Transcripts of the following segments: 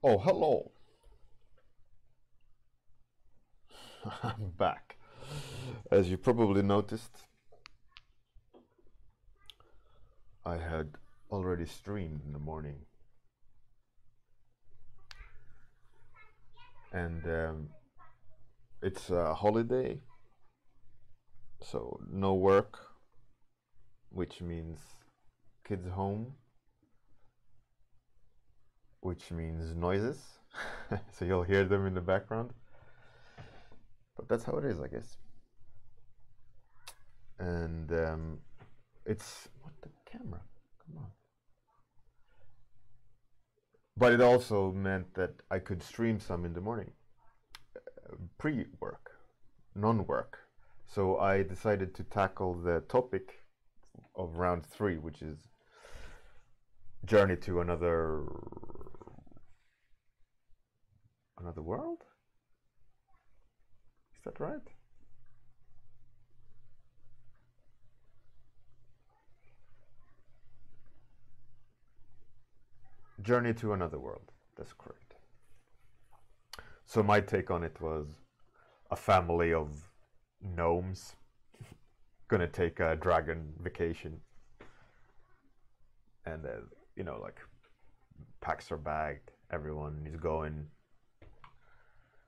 Oh, hello. I'm back. As you probably noticed, I had already streamed in the morning. And it's a holiday, so no work, which means kids home, which means noises. So you'll hear them in the background. But that's how it is, I guess. And it's what the camera? Come on. But it also meant that I could stream some in the morning, pre-work, non-work. So I decided to tackle the topic of round 3, which is journey to another world. Is that right? Journey to another world. That's correct. So my take on it was a family of gnomes gonna take a dragon vacation, and like packs are bagged. Everyone is going.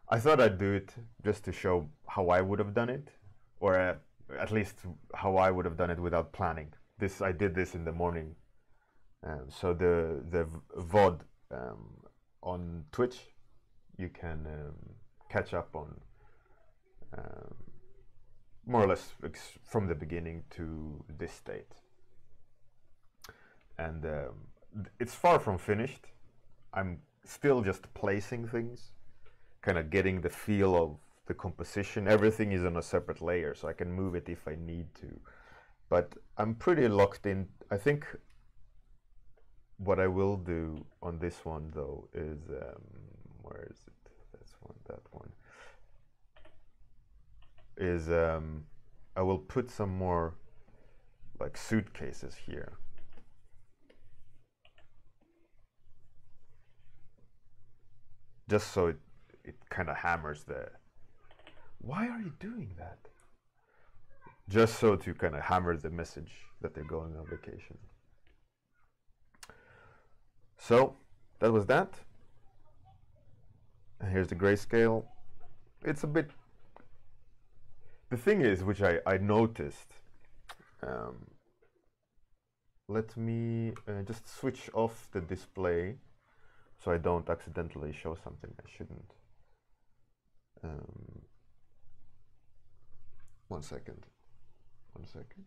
I thought I'd do it just to show how I would have done it, or at least how I would have done it without planning. I did this in the morning. So the VOD on Twitch, you can catch up on more or less from the beginning to this state. And it's far from finished. I'm still just placing things, kind of getting the feel of the composition. Everything is on a separate layer, so I can move it if I need to. But I'm pretty locked in. I think what I will do on this one, though, is where is it? This one, that one. Is I will put some more like suitcases here. Just so it kind of hammers the. Why are you doing that? Just so to kind of hammer the message that they're going on vacation. So that was that. And here's the grayscale. It's a bit. The thing is, which I noticed. Let me just switch off the display so I don't accidentally show something I shouldn't. 1 second. 1 second.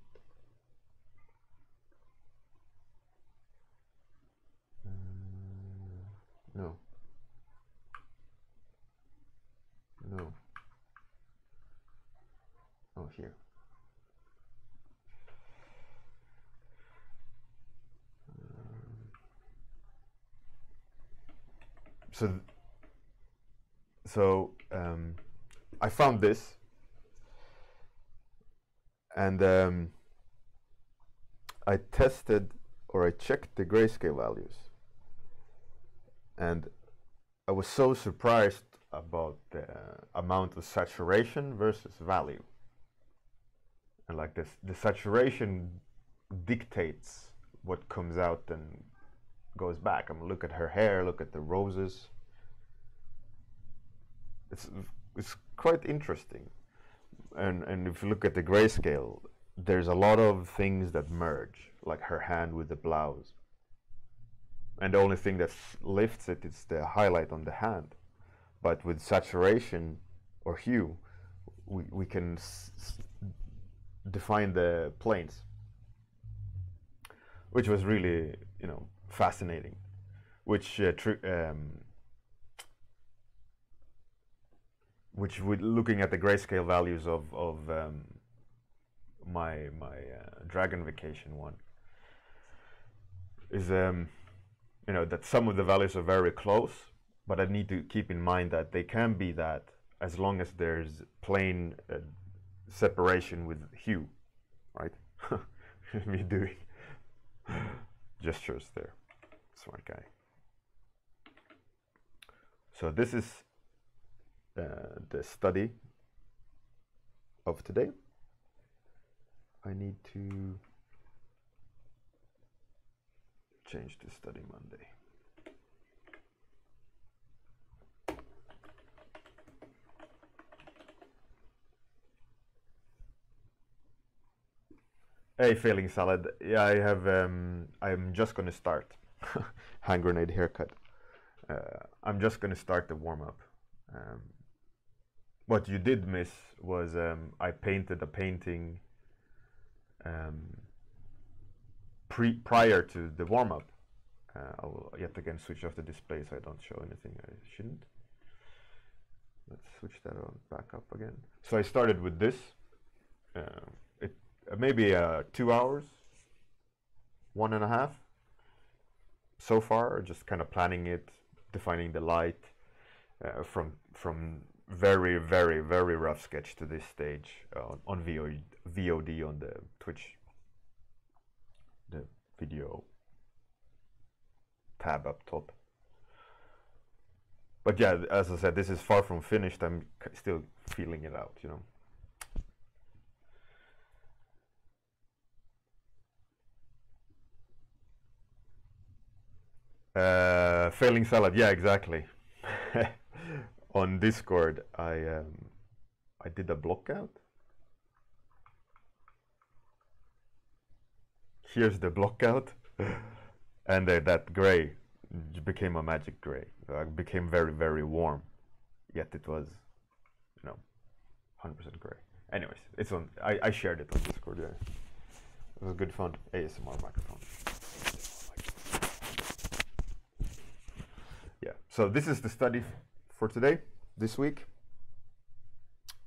No. No. Oh, here. So I found this, and I tested or I checked the grayscale values, and I was so surprised about the amount of saturation versus value. And like this, the saturation dictates what comes out and goes back. I mean, look at her hair, look at the roses. It's quite interesting. And if you look at the grayscale, there's a lot of things that merge, like her hand with the blouse. And the only thing that lifts it is the highlight on the hand. But with saturation or hue, we can define the planes, which was really, fascinating. Which with looking at the grayscale values of my dragon vacation one is that some of the values are very close, but I need to keep in mind that they can be that as long as there's plain separation with hue, right? Me doing gestures there, smart guy. So this is the study of today. I need to change to study Monday. Hey, failing salad. Yeah, I have. I'm just gonna start. Hand grenade haircut. I'm just gonna start the warm up. What you did miss was I painted a painting prior to the warm up. I will yet again switch off the display so I don't show anything I shouldn't. Let's switch that on back up again. So I started with this. Maybe 2 hours, 1.5 so far, just kind of planning it, defining the light from very, very, very rough sketch to this stage on VOD on the Twitch, the video tab up top. But yeah, as I said, this is far from finished. I'm still feeling it out, you know. Failing salad, yeah, exactly. On Discord, I did a block out. Here's the block out, and that gray became a magic gray. It became very, very warm, yet it was, you know, 100% gray. Anyways, it's on. I shared it on Discord. Yeah, it was good fun. ASMR microphone. Yeah, so this is the study for today, this week.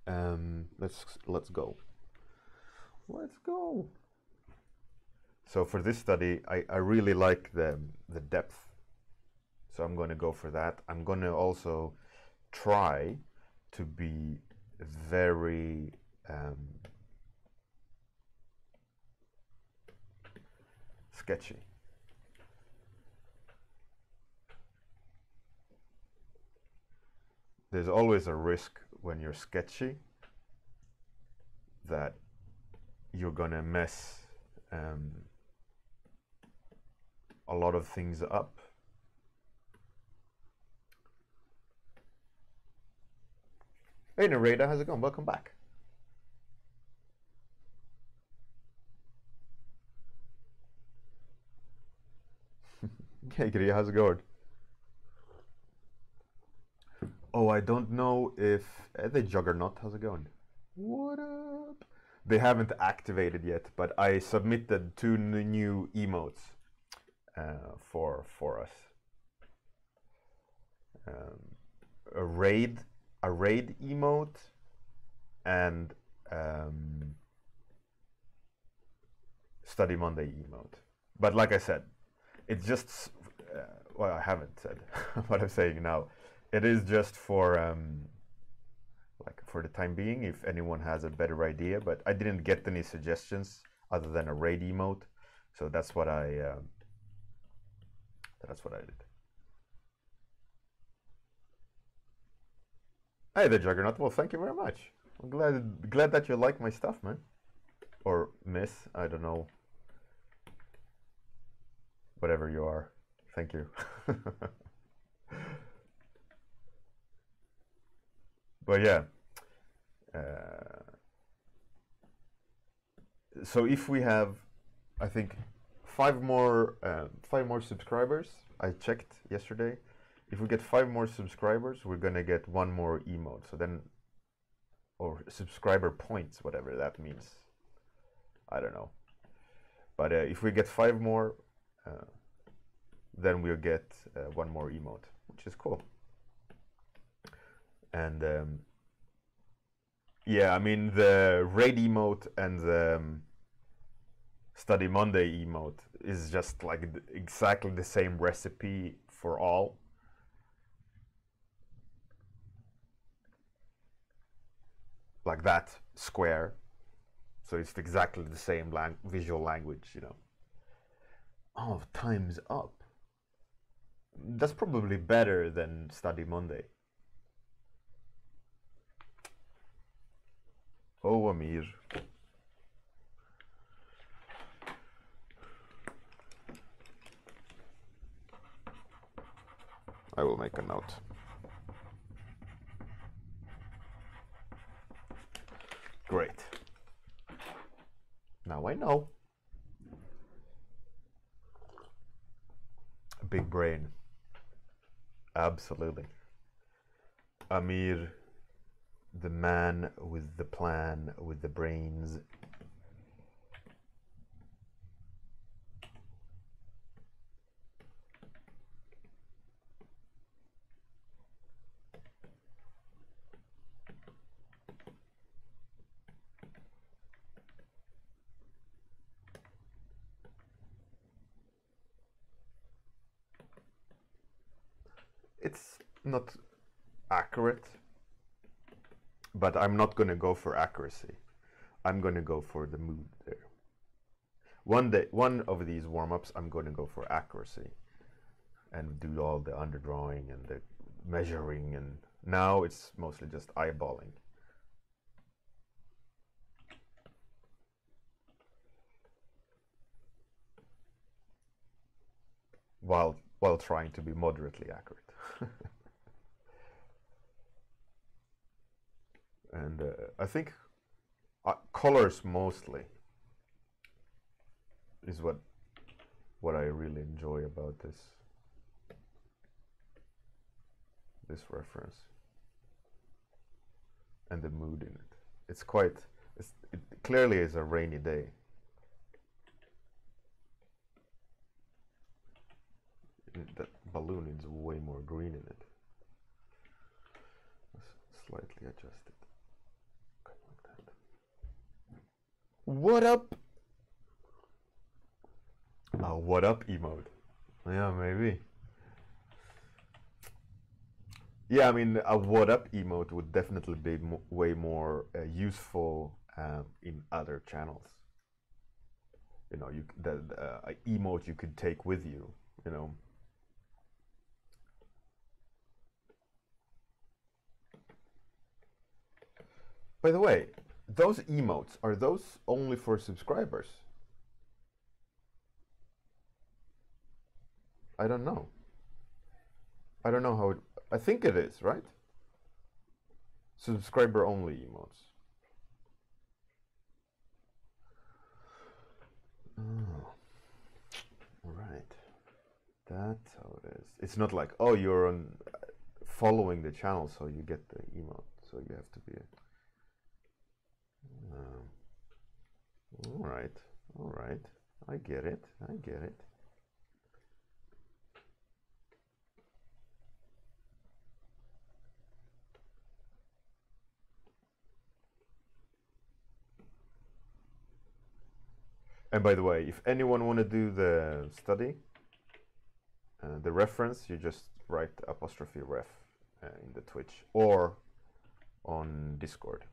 Let's go. Let's go. So for this study, I really like the depth, so I'm going to go for that. I'm going to also try to be very sketchy. There's always a risk when you're sketchy that you're gonna mess a lot of things up. Hey Narada, how's it going? Welcome back. Hey Gria, how's it going? Oh, I don't know if the Juggernaut, how's it going? What up? They haven't activated yet, but I submitted 2 new emotes for us. A raid emote and Study Monday emote. But like I said, it's just well, I haven't said what I'm saying now. It is just for like for the time being, if anyone has a better idea, but I didn't get any suggestions other than a raid emote, so that's what I did. Hey the Juggernaut, well thank you very much. I'm glad that you like my stuff, man. Or miss, I don't know. Whatever you are. Thank you. But yeah, so if we have, I think, 5 more subscribers. I checked yesterday. If we get 5 more subscribers, we're gonna get 1 more emote. So then, or subscriber points, whatever that means. I don't know. But if we get 5 more, then we'll get 1 more emote, which is cool. And yeah, I mean the raid emote and the Study Monday emote is just like exactly the same recipe for all. Like that square, so it's exactly the same visual language, you know. Oh, time's up. That's probably better than study Monday. Oh, Amir. I will make a note. Great. Now I know. Big brain. Absolutely. Amir, the man with the plan, with the brains. It's not accurate, but I'm not going to go for accuracy. I'm going to go for the mood there. One of these warm-ups, I'm going to go for accuracy and do all the underdrawing and the measuring, and now it's mostly just eyeballing. While trying to be moderately accurate. And I think colors mostly is what I really enjoy about this reference and the mood in it. It clearly is a rainy day. That balloon needs way more green in it. Slightly adjusted. Okay, like that. What up? Oh, what up emote? Yeah, maybe. Yeah, I mean, a what up emote would definitely be way more useful in other channels. You know, a emote you could take with you. You know. By the way, those emotes, are those only for subscribers? I don't know. I don't know how it... I think it is, right? Subscriber only emotes. Oh. Right. That's how it is. It's not like, oh, you're on following the channel, so you get the emote. So you have to be... all right. All right. I get it. I get it. And by the way, if anyone want to do the study, the reference, you just write 'ref in the Twitch or on Discord,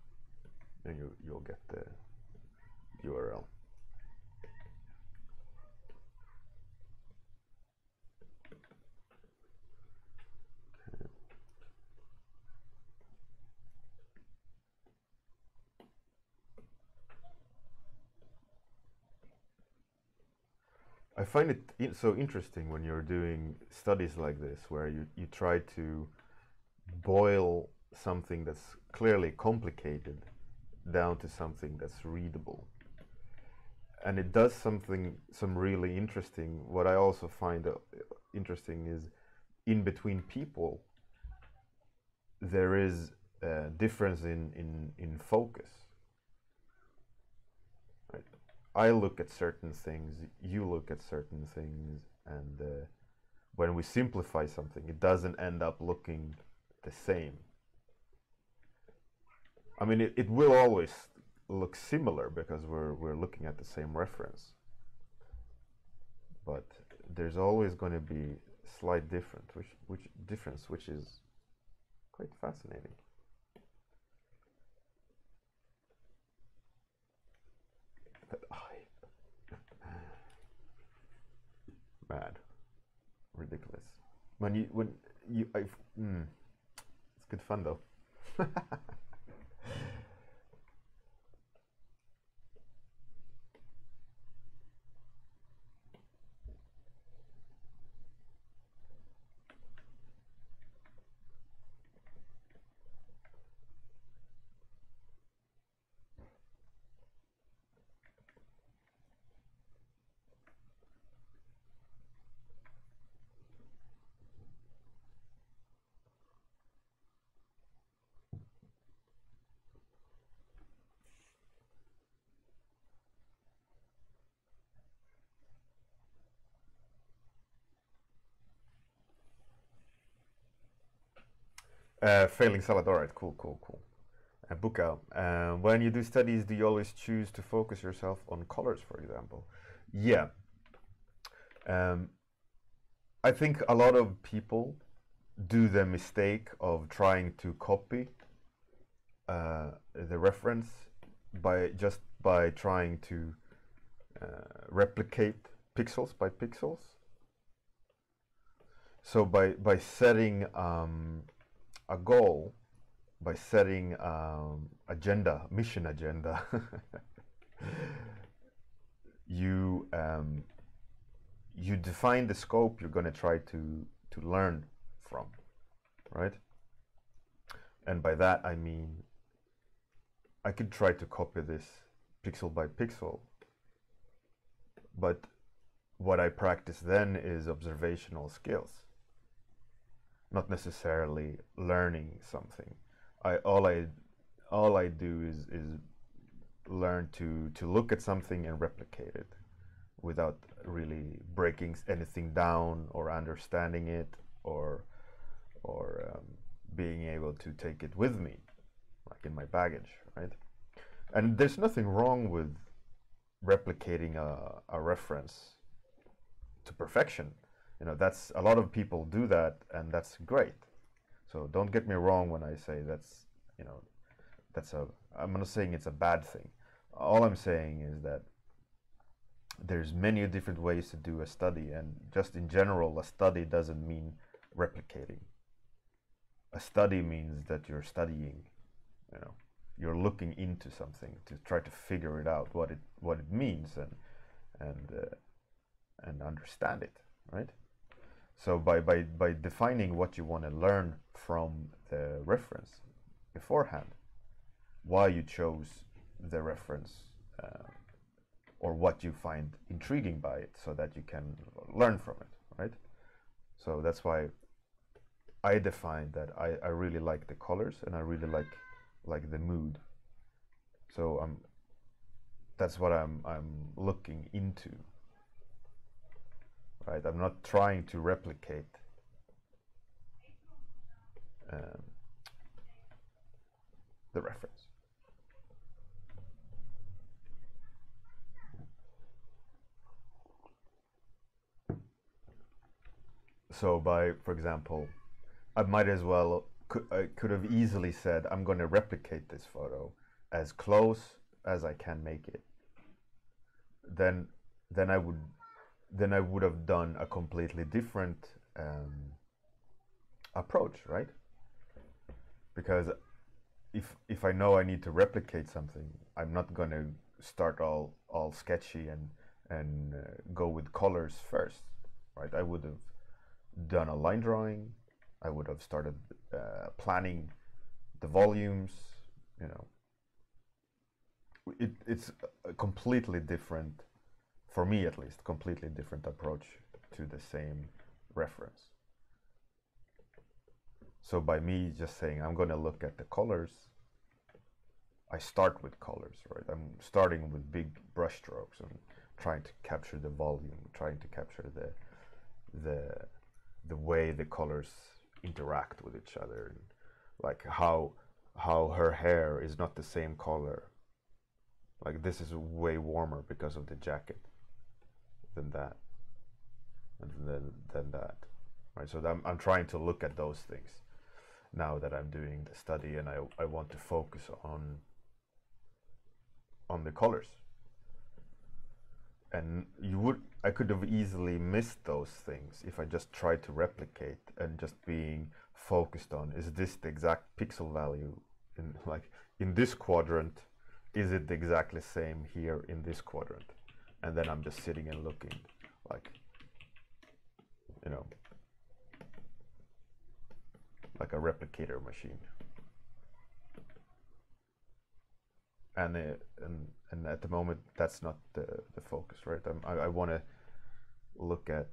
and you'll get the URL. Okay. I find it so interesting when you're doing studies like this, where you try to boil something that's clearly complicated down to something that's readable. And it does some really interesting. What I also find interesting is in between people, there is a difference in focus. Right? I look at certain things, you look at certain things, and when we simplify something, it doesn't end up looking the same. I mean, it will always look similar because we're looking at the same reference, but there's always going to be slight difference, which is quite fascinating. Mad, ridiculous. It's good fun though. Failing salad. All right, cool, cool, cool. Book out. When you do studies, do you always choose to focus yourself on colors, for example? Yeah. Um, I think a lot of people do the mistake of trying to copy the reference by trying to replicate pixels by pixels. So by setting a goal, by setting mission agenda, you you define the scope you're going to try to learn from, right? And by that I mean I could try to copy this pixel by pixel, but what I practice then is observational skills, not necessarily learning something. All I do is learn to look at something and replicate it without really breaking anything down or understanding it or being able to take it with me, like in my baggage, right? And there's nothing wrong with replicating a reference to perfection. You know, that's a lot of people do that, and that's great. So don't get me wrong when I say that's, you know, I'm not saying it's a bad thing. All I'm saying is that there's many different ways to do a study, and just in general, a study doesn't mean replicating. A study means that you're studying, you know, you're looking into something to try to figure it out, what it means, and understand it, right? So by defining what you want to learn from the reference beforehand, why you chose the reference, or what you find intriguing by it, so that you can learn from it, right? So that's why I define that I really like the colors, and I really like the mood. So that's what I'm looking into, right? I'm not trying to replicate the reference. So for example, I might as well, I could have easily said, I'm going to replicate this photo as close as I can make it. Then I would have done a completely different approach, right? Because if I know I need to replicate something, I'm not going to start all sketchy and go with colors first, right? I would have done a line drawing. I would have started planning the volumes. You know, it's a completely different, for me at least, completely different approach to the same reference. So by me just saying I'm going to look at the colors, I start with colors, right? I'm starting with big brush strokes and trying to capture the volume, trying to capture the way the colors interact with each other, and like how her hair is not the same color. Like this is way warmer because of the jacket than that, and than that, right? So I'm trying to look at those things now that I'm doing the study, and I want to focus on the colors. and I could have easily missed those things if I just tried to replicate and just being focused on, is this the exact pixel value in, like, in this quadrant, is it exactly the same here in this quadrant? And then I'm just sitting and looking, like, you know, like a replicator machine. And at the moment, that's not the focus, right? I want to look at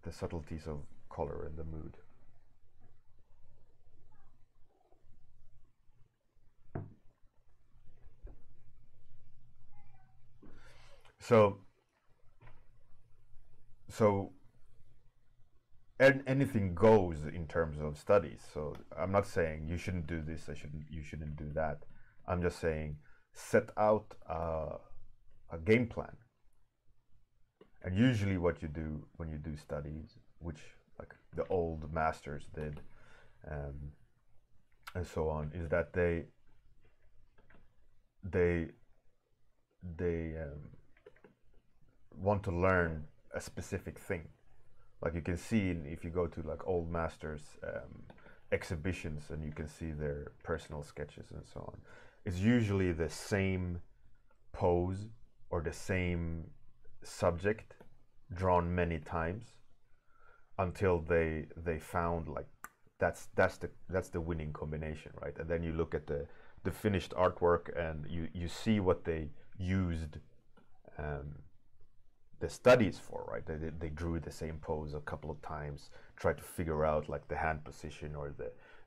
the subtleties of color and the mood. So anything goes in terms of studies. So I'm not saying you shouldn't do this, you shouldn't do that. I'm just saying set out a game plan. And usually what you do when you do studies, which like the old masters did, and so on, is that they want to learn a specific thing. Like you can see if you go to like old masters exhibitions, and you can see their personal sketches and so on, it's usually the same pose or the same subject drawn many times until they found like that's the winning combination, right? And then you look at the finished artwork, and you see what they used the studies for, right? They drew the same pose a couple of times, tried to figure out like the hand position or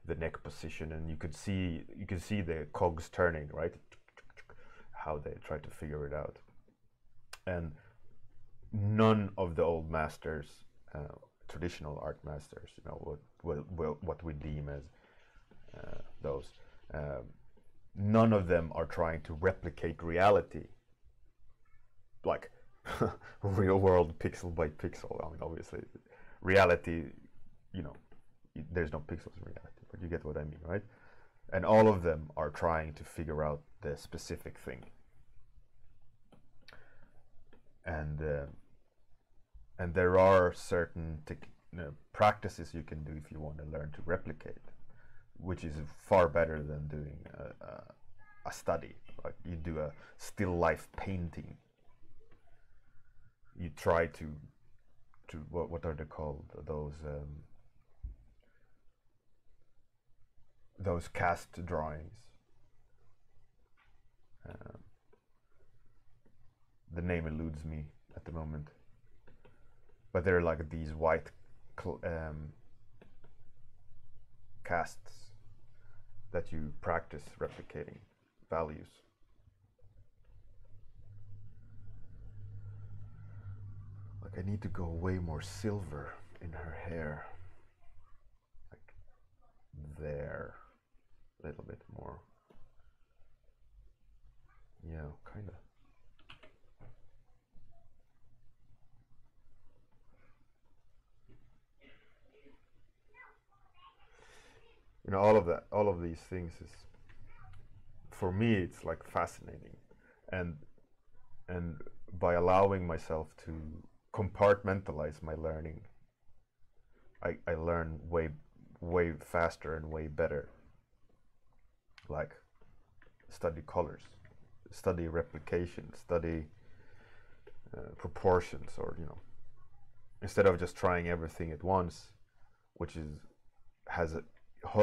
the neck position, and you can see the cogs turning, right? How they tried to figure it out. And none of the old masters, traditional art masters, you know, what we deem as those, none of them are trying to replicate reality, like real world pixel by pixel. I mean, obviously, reality, you know, there's no pixels in reality, but you get what I mean, right? And all of them are trying to figure out the specific thing. And there are certain practices you can do if you want to learn to replicate, which is far better than doing a study. Like you do a still life painting. You try to what are they called? Those cast drawings. The name eludes me at the moment, but they're like these white casts that you practice replicating values. Like I need to go way more silver in her hair, like there, a little bit more. Yeah, kind of. You know, all of these things is, for me, it's like fascinating, and by allowing myself to compartmentalize my learning, I learn way faster and way better. Like study colors, study replication, study proportions, or you know, instead of just trying everything at once, which has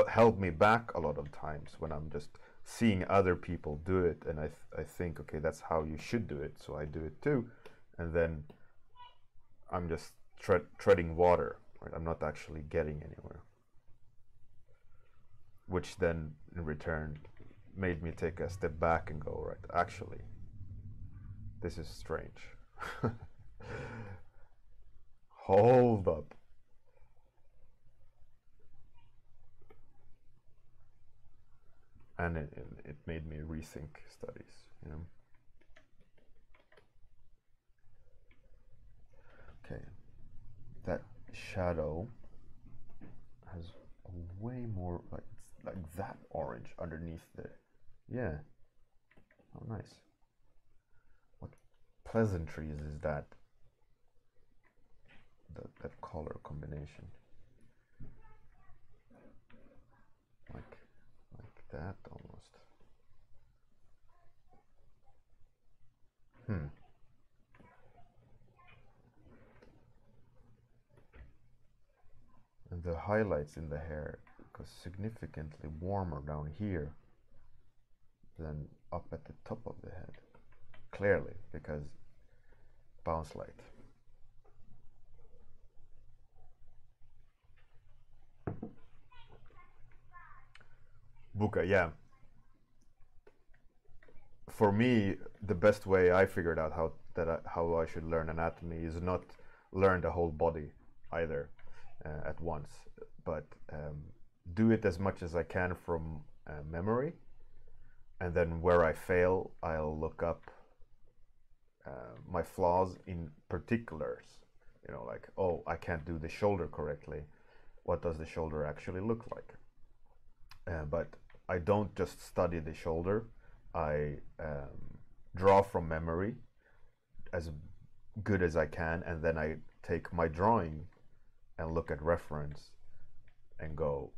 held me back a lot of times when I'm just seeing other people do it, and I think, okay, that's how you should do it, so I do it too, and then I'm just treading water, right? I'm not actually getting anywhere, which then in return made me take a step back and go, right, actually, this is strange. Hold up. And it made me rethink studies, you know. Okay, that shadow has a way more, like, it's like that orange underneath the, yeah, oh nice. pleasantries is that that color combination, like that almost. And the highlights in the hair goes significantly warmer down here than up at the top of the head. Clearly, because bounce light. Buka, yeah. For me, the best way I figured out how I should learn anatomy is not learn the whole body either at once, but do it as much as I can from memory, and then where I fail, I'll look up my flaws in particulars. You know, like, oh, I can't do the shoulder correctly. What does the shoulder actually look like? But I don't just study the shoulder. I draw from memory as good as I can, and then I take my drawing and look at reference and go,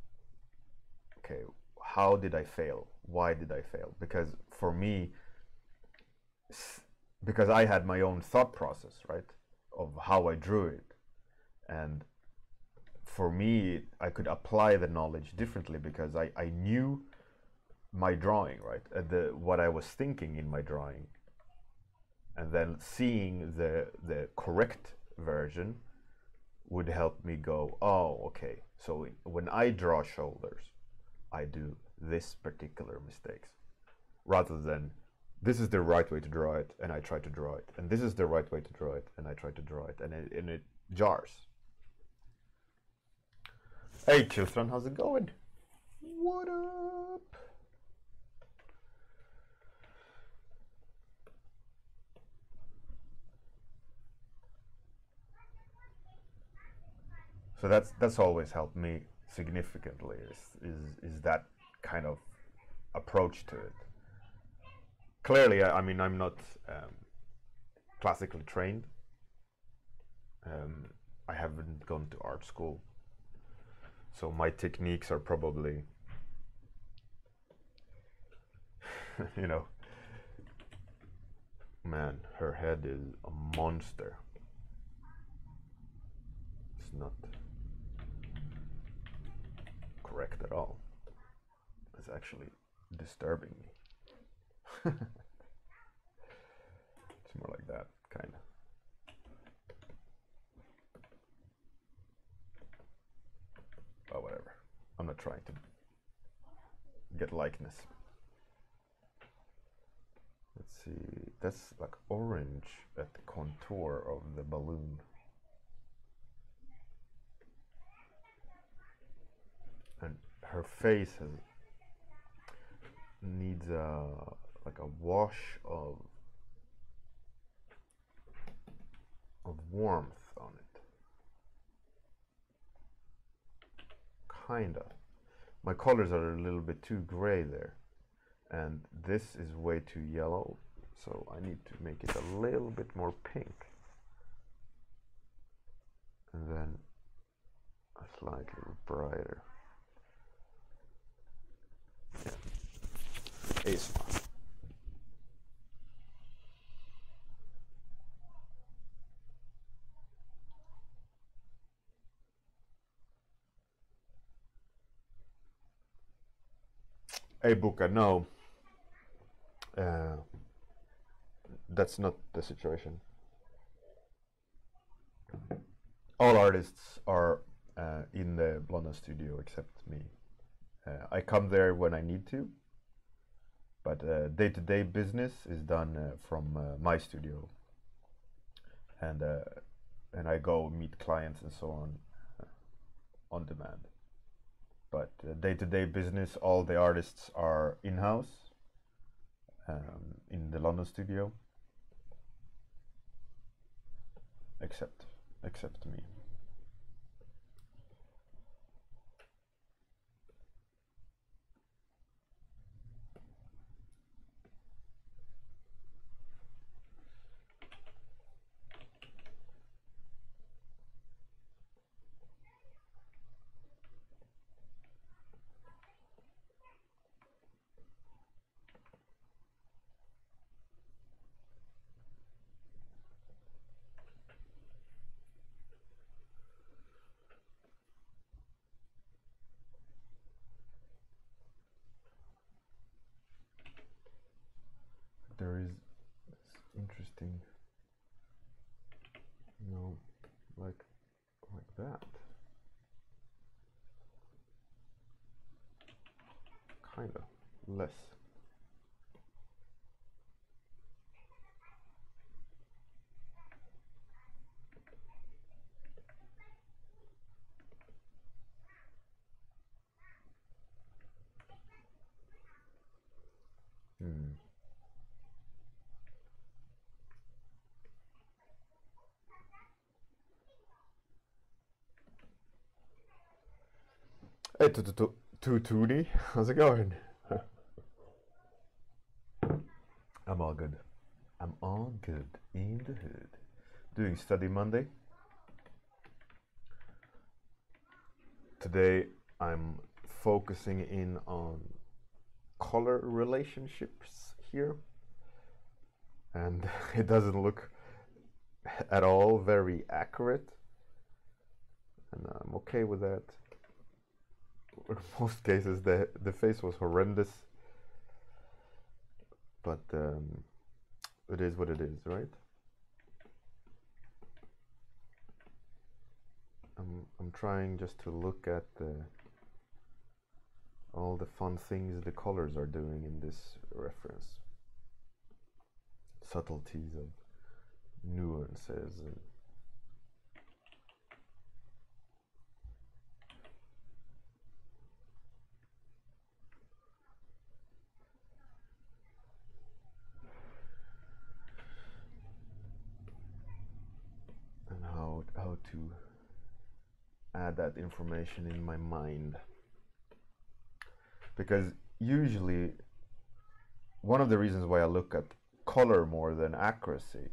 okay, how did I fail? Why did I fail? Because for me, because I had my own thought process, right, of how I drew it, and for me, I could apply the knowledge differently because I knew my drawing, right, what I was thinking in my drawing, and then seeing the correct version would help me go, oh, okay, so when I draw shoulders, I do this particular mistakes, rather than this is the right way to draw it, and I try to draw it, and this is the right way to draw it, and I try to draw it, and it jars. Hey children, how's it going? What up? So that's always helped me significantly, is that kind of approach to it. Clearly, I mean, I'm not classically trained. I haven't gone to art school, so my techniques are probably, you know, man, her head is a monster. It's not correct at all. It's actually disturbing me. It's more like that, kind of. Oh, whatever. I'm not trying to get likeness. Let's see. That's like orange at the contour of the balloon. And her face needs like a wash of warmth on it. Kinda. My colors are a little bit too gray there, and this is way too yellow, so I need to make it a little bit more pink, and then a slightly brighter. Yeah. ASMR. Hey Buka, no, that's not the situation. All artists are in the London studio except me. I come there when I need to, but day-to-day business is done from my studio, and I go meet clients and so on demand. But day-to-day business, all the artists are in-house in the London studio, except me. less. Hmm. Hey, Tootie, how's it going? I'm all good. I'm all good in the hood. Doing Study Monday. Today I'm focusing in on color relationships here, and it doesn't look at all very accurate, and I'm okay with that. In most cases the face was horrendous, but it is what it is, right? I'm trying just to look at all the fun things the colors are doing in this reference. Subtleties of nuances and how to add that information in my mind. Because usually one of the reasons why I look at color more than accuracy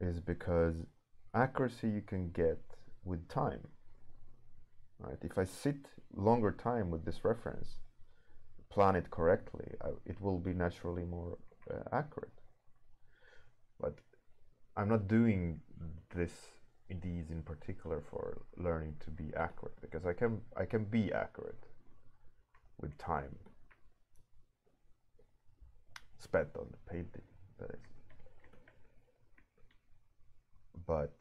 is because accuracy you can get with time, right? If I sit longer time with this reference, plan it correctly, it will be naturally more accurate. But I'm not doing these in particular for learning to be accurate, because I can be accurate with time spent on the painting, that is. But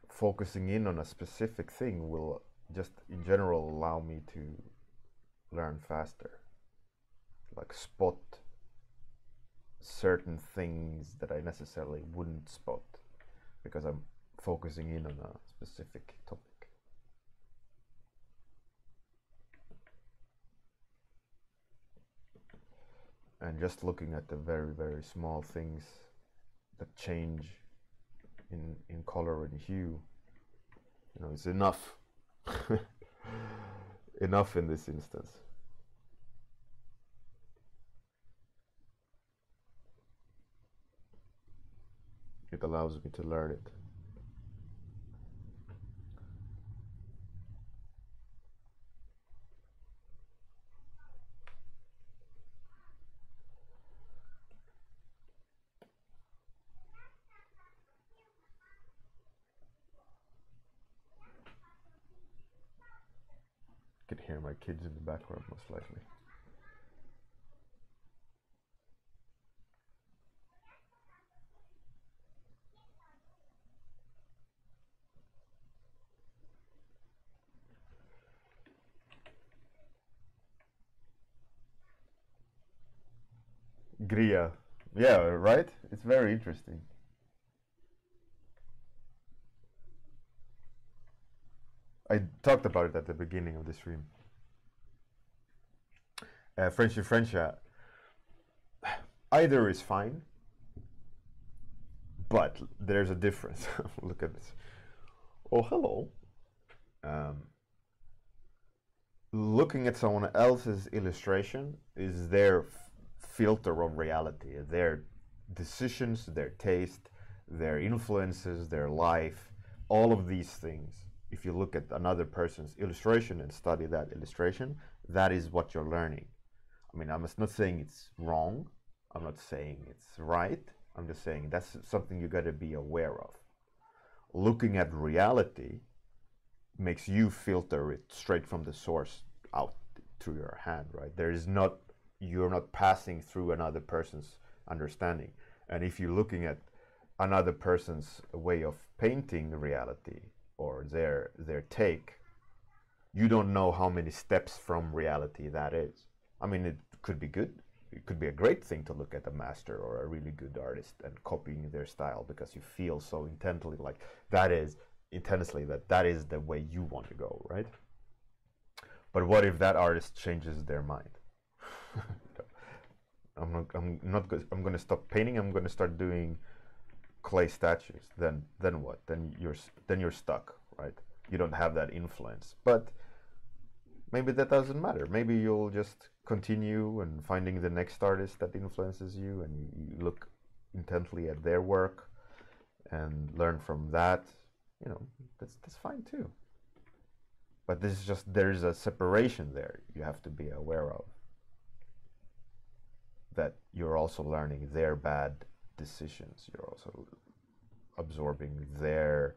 focusing in on a specific thing will just in general allow me to learn faster, like spot certain things that I necessarily wouldn't spot because I'm focusing in on a specific topic. And just looking at the very, very small things that change in color and hue, is enough. Enough in this instance. It allows me to learn it. You can hear my kids in the background, most likely. Gria. Yeah, right? It's very interesting. I talked about it at the beginning of the stream. Frenchy, either is fine, but there's a difference. Look at this. Oh, hello. Looking at someone else's illustration is their filter of reality, their decisions, their taste, their influences, their life, all of these things. If you look at another person's illustration and study that illustration, that is what you're learning. I mean, I'm not saying it's wrong. I'm not saying it's right. I'm just saying that's something you got to be aware of. Looking at reality makes you filter it straight from the source out through your hand, right? You're not passing through another person's understanding. And if you're looking at another person's way of painting reality or their take, you don't know how many steps from reality that is. I mean, it could be good. It could be a great thing to look at a master or a really good artist and copying their style because you feel so intently like that is that is the way you want to go, right? But what if that artist changes their mind? I'm going to stop painting. I'm going to start doing clay statues. Then what? Then you're stuck, right? You don't have that influence. But maybe that doesn't matter. Maybe you'll just continue and finding the next artist that influences you, and you look intently at their work and learn from that. You know, that's fine too. But this is just, there's a separation there you have to be aware of. That you're also learning their bad decisions. You're also absorbing their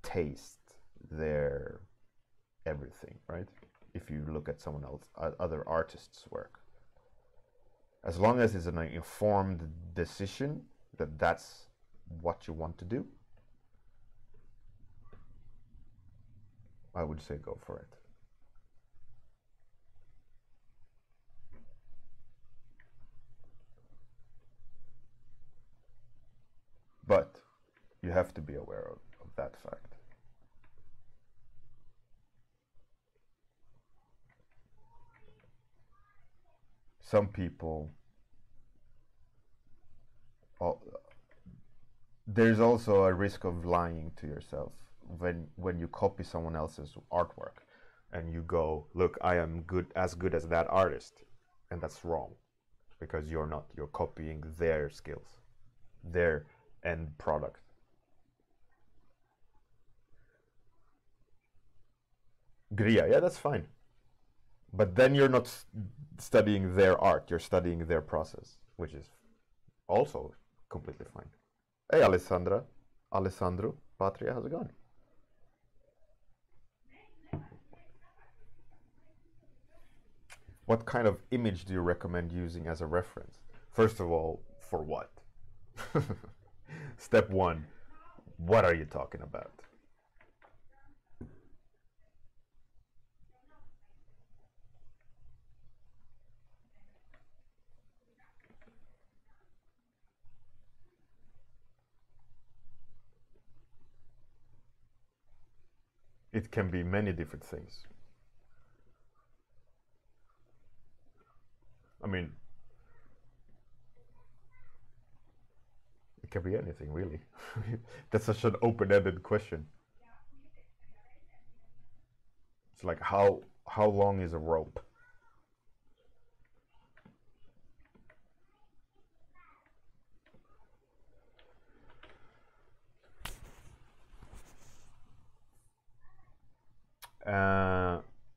taste, their everything, right? If you look at someone else, other artists' work. As long as it's an informed decision that that's what you want to do, I would say go for it. But you have to be aware of that fact. Some people, there's also a risk of lying to yourself when you copy someone else's artwork and you go, look, I am as good as that artist, and that's wrong because you're not. You're copying their skills, their end product. Gria, yeah, that's fine. But then you're not studying their art, you're studying their process, which is also completely fine. Hey, Alessandro, Patria, how's it going? What kind of image do you recommend using as a reference? First of all, for what? Step one, what are you talking about? It can be many different things. I mean, it can be anything, really. That's such an open-ended question. It's like how long is a rope?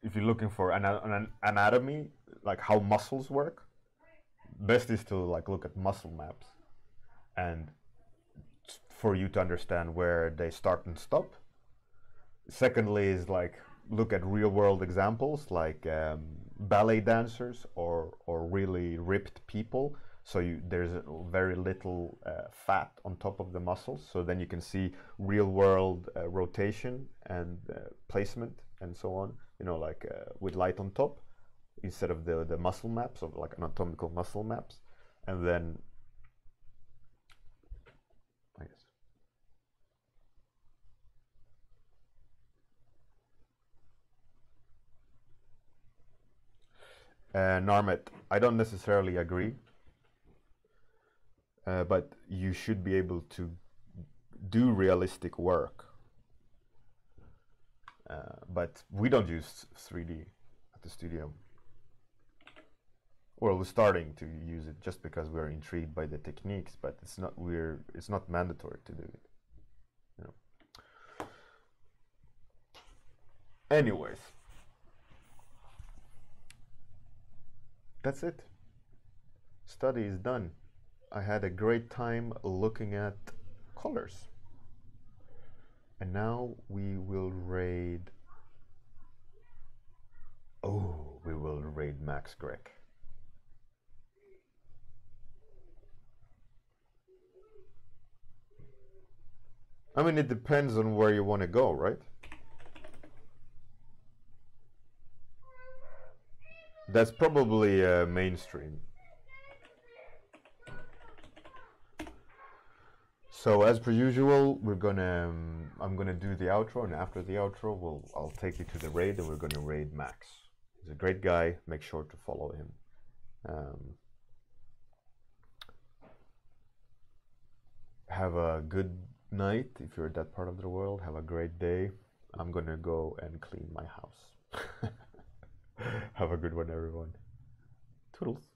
If you're looking for an anatomy, like how muscles work, best is to like look at muscle maps, and for you to understand where they start and stop. Secondly, is like look at real world examples like ballet dancers or really ripped people. So there's very little fat on top of the muscles. So then you can see real world rotation and placement and so on. You know, like with light on top instead of the muscle maps of like anatomical muscle maps. And then I guess. Narmet, I don't necessarily agree, but you should be able to do realistic work. But we don't use 3D at the studio. Well, we're starting to use it just because we're intrigued by the techniques, but it's not mandatory to do it. You know. Anyways, that's it. Study is done. I had a great time looking at colors. And now we will raid. Oh, we will raid Max Greg. I mean, it depends on where you want to go, right? That's probably mainstream. So as per usual, we're gonna I'm gonna do the outro, and after the outro, I'll take you to the raid, and we're gonna raid Max. He's a great guy. Make sure to follow him. Have a good night if you're at that part of the world. Have a great day. I'm gonna go and clean my house. Have a good one, everyone. Toodles.